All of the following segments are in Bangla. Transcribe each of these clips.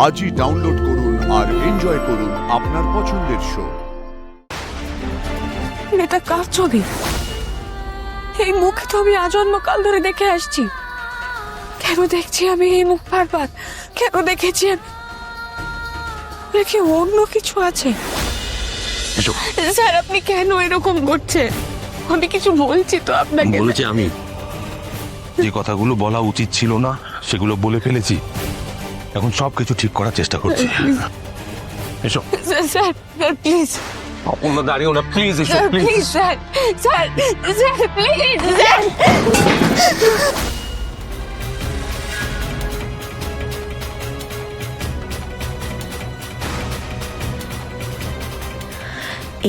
আজই ডাউনলোড করুন আর এনজয় করুন আপনার পছন্দের শো। এটা কার ছবি? এই মুখে তো আমি আজন্মকাল ধরে দেখে আসছি। কেন দেখছি আমি এই মুখ বারবার? কেন দেখেছি আমি? দেখি অন্য কিছু আছে। স্যার, আপনি কেন এরকম করছেন? আমি কিছু বলছি তো আপনাকে। বলেছি আমি, যে কথাগুলো বলা উচিত ছিল না সেগুলো বলে ফেলেছি। এখন সবকিছু ঠিক করার চেষ্টা করছি। এসো স্যার, স্যার, প্লিজ। অপর্ণা, দাঁড়িও না প্লিজ, এসো sir, please. Please, sir, sir, sir, please, sir.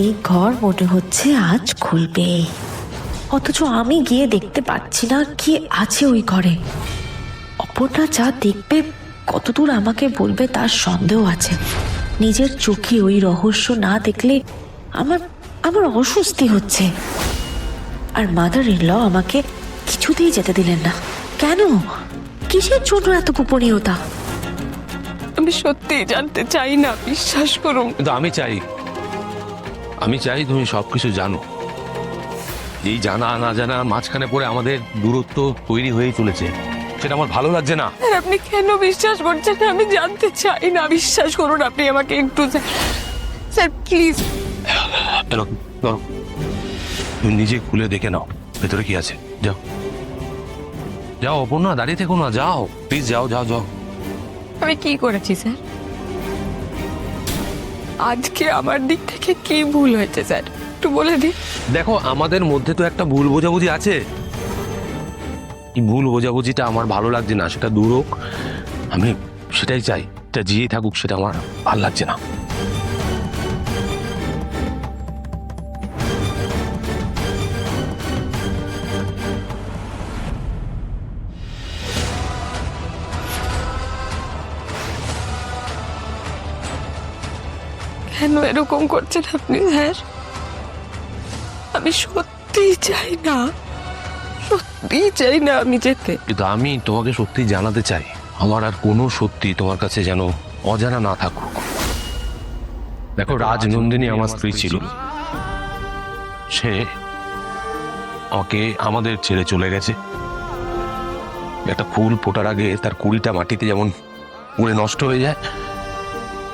এই ঘর মনে হচ্ছে আজ খুলবে, অথচ আমি গিয়ে দেখতে পাচ্ছি না কি আছে ওই ঘরে। অপর্ণা যা দেখবে, কতদূর আমাকে বলবে তার সন্দেহ আছে। নিজের চোখে ওই রহস্য না দেখলে আমার আমার অস্বস্তি হচ্ছে। আর মাদার ইন ল আমাকে কিছুতেই যেতে দিলেন না। কেন? কিসের জন্য এত গোপনীয়তা? আমি সত্যিই জানতে চাই না, বিশ্বাস করুন। কিন্তু আমি চাই তুমি সবকিছু জানো। এই জানা না জানা মাঝখানে পড়ে আমাদের দূরত্ব তৈরি হয়ে চলেছে, সেটা আমার ভালো লাগছে না। স্যার, আপনি কেন বিশ্বাস করছেন না? আমি জানতে চাই না, বিশ্বাস করুন আপনি আমাকে একটু। Sir, please. ধরো, তুমি নিজে খুলে দেখে নাও ভেতরে কি আছে। যাও যাও অপর্ণা, দাঁড়িয়ে থেকো না, যাও প্লিজ, যাও যাও যাও। আমি কি করেছি স্যার? আজকে আমার দিক থেকে কি ভুল হয়েছে স্যার, একটু বলে দিন। দেখো, আমাদের মধ্যে তো একটা ভুল বোঝাবুঝি আছে। এই ভুল বোঝাবুঝিটা আমার ভালো লাগছে না, সেটা দূর হোক। আমি সেটাই চাই, এটা জিয়েই থাকুক, সেটা আমার ভালো লাগছে না। কেন এরকম করছেন আপনি স্যার? আমি সত্যিই চাই না, সত্যিই চাই না আমি যেতে। কিন্তু আমি তোমাকে সত্যি জানাতে চাই, আমার আর কোনো সত্যি তোমার কাছে যেন অজানা না থাকুক। দেখো, রাজনন্দিনী আমার স্ত্রী ছিল। সে আমাকে আমাদের ছেড়ে চলে গেছে। একটা ফুল ফোটার আগে তার কুড়িটা মাটিতে যেমন পুড়ে নষ্ট হয়ে যায়,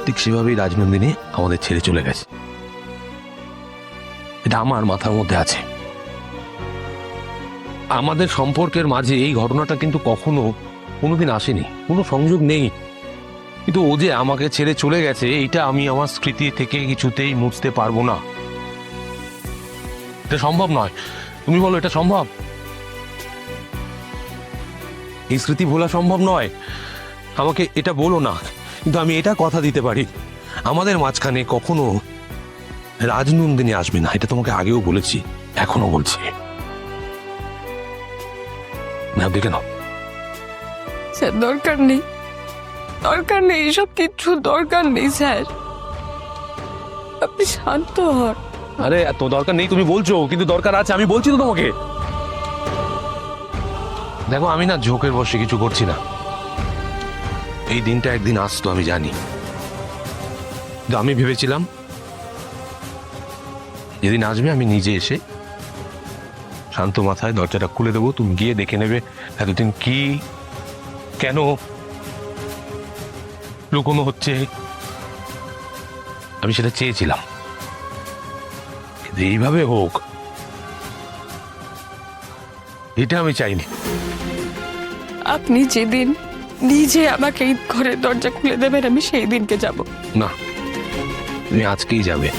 ঠিক সেভাবেই রাজনন্দিনী আমাদের ছেড়ে চলে গেছে। এটা আমার মাথার মধ্যে আছে। আমাদের সম্পর্কের মাঝে এই ঘটনাটা কিন্তু কখনো কোনোদিন আসেনি, কোনো সংযোগ নেই। কিন্তু ও যে আমাকে ছেড়ে চলে গেছে, এইটা আমি আমার স্মৃতি থেকে কিছুতেই মুছতে পারবো না। এটা সম্ভব নয়। তুমি বলো, এটা সম্ভব? এই স্মৃতি ভোলা সম্ভব নয়। আমাকে এটা বলো না, কিন্তু আমি এটা কথা দিতে পারি, আমাদের মাঝখানে কখনো রাজনন্দিনী আসবে না। এটা তোমাকে আগেও বলেছি, এখনো বলছি। ভাববে কেন? স্যার, দরকার নেই, দরকার নেই, এসব কিচ্ছু দরকার নেই স্যার। আপনি শান্ত হন। আরে এত দরকার নেই তুমি বলছো, কিন্তু দরকার আছে, আমি বলছি তো তোমাকে। দেখো, আমি না ঝোঁকের বসে কিছু করছি না। এই দিনটা একদিন আসতো আমি জানি, কিন্তু আমি ভেবেছিলাম যেদিন আসবে আমি নিজে এসে শান্ত মাথায় দরজাটা খুলে দেবো, তুমি গিয়ে দেখে নেবে এতদিন কি কেন লুকোনো হচ্ছে। আমি সেটা চেয়েছিলাম, কিন্তু এইভাবে হোক এটা আমি চাইনি। আপনি যেদিন নিজে আমাকে এই ঘরের দরজা খুলে দেবেন, আমি সেই দিনকে যাব। না, তুমি আজকেই যাবে।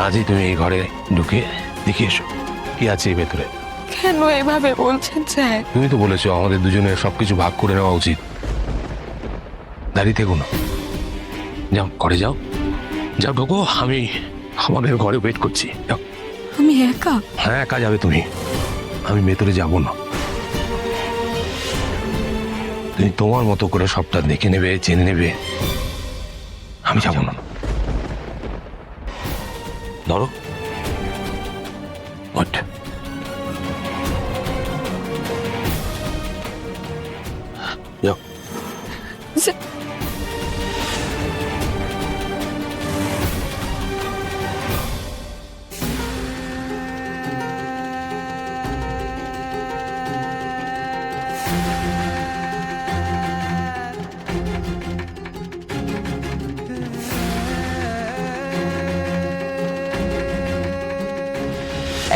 আজই তুমি এই ঘরে ঢুকে দেখে এসো কি আছে এই ভেতরে। কেন এভাবে বলছেন স্যার? তুমি তো বলেছো আমাদের দুজনের সবকিছু ভাগ করে নেওয়া উচিত। দাঁড়িয়ে থেকো না, যাও ঘরে যাও, যাও ঢোকো। আমি আমাদের ঘরে ওয়েট করছি, যাও। আমি একা? হ্যাঁ, একা যাবে তুমি, আমি ভেতরে যাব না। তুমি তোমার মতো করে সবটা দেখে নেবে, জেনে নেবে, আমি যাব না। ধরো, ওঠ। যাও। বলছে।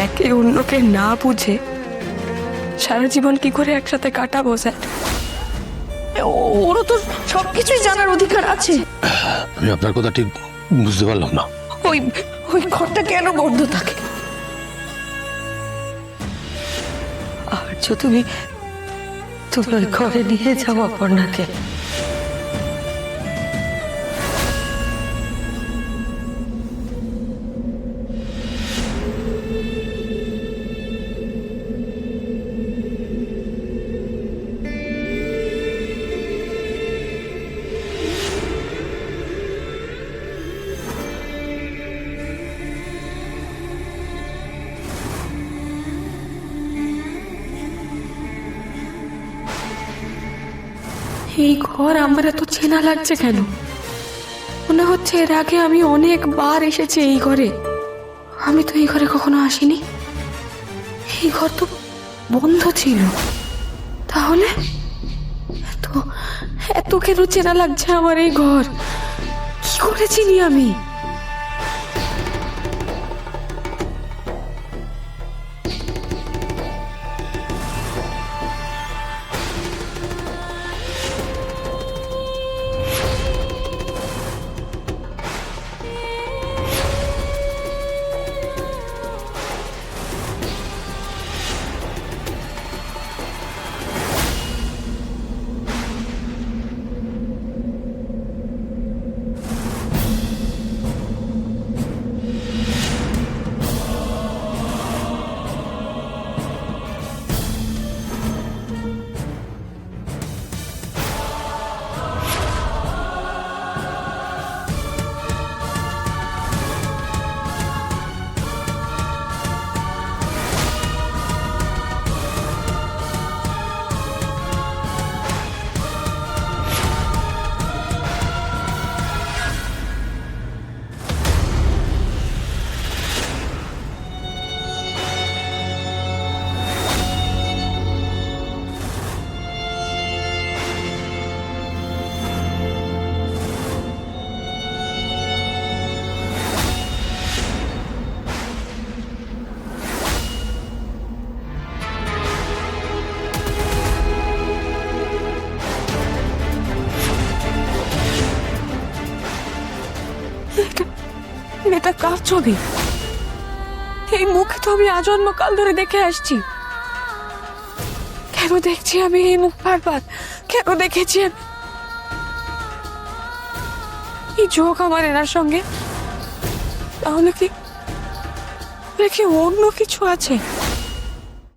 একে অন্যকে না বুঝে সারা জীবন কি করে একসাথে কাটাবো স্যার? ওরও তো সবকিছুই জানার অধিকার আছে। আমি আপনার কথা ঠিক বুঝতে পারলাম না। ওই ওই ঘরটা কেন বন্ধ থাকে? আর তুমি তুমি ওই ঘরে নিয়ে যাও অপর্ণাকে। এই ঘর আমার এত চেনা লাগছে কেন? মনে হচ্ছে এর আগে আমি অনেকবার এসেছি এই ঘরে। আমি তো এই ঘরে কখনো আসিনি। এই ঘর তো বন্ধ ছিল। তাহলে এত এত কেন চেনা লাগছে আমার এই ঘর? কি করে চিনি আমি? এটা কার ছবি? এই মুখে তো আমি আজন্মকাল ধরে দেখে আসছি। কেন দেখছি আমি এই মুখ বারবার? কেন দেখেছি আমি? এই যোগ আমার এনার সঙ্গে? তাহলে কি অন্য কিছু আছে?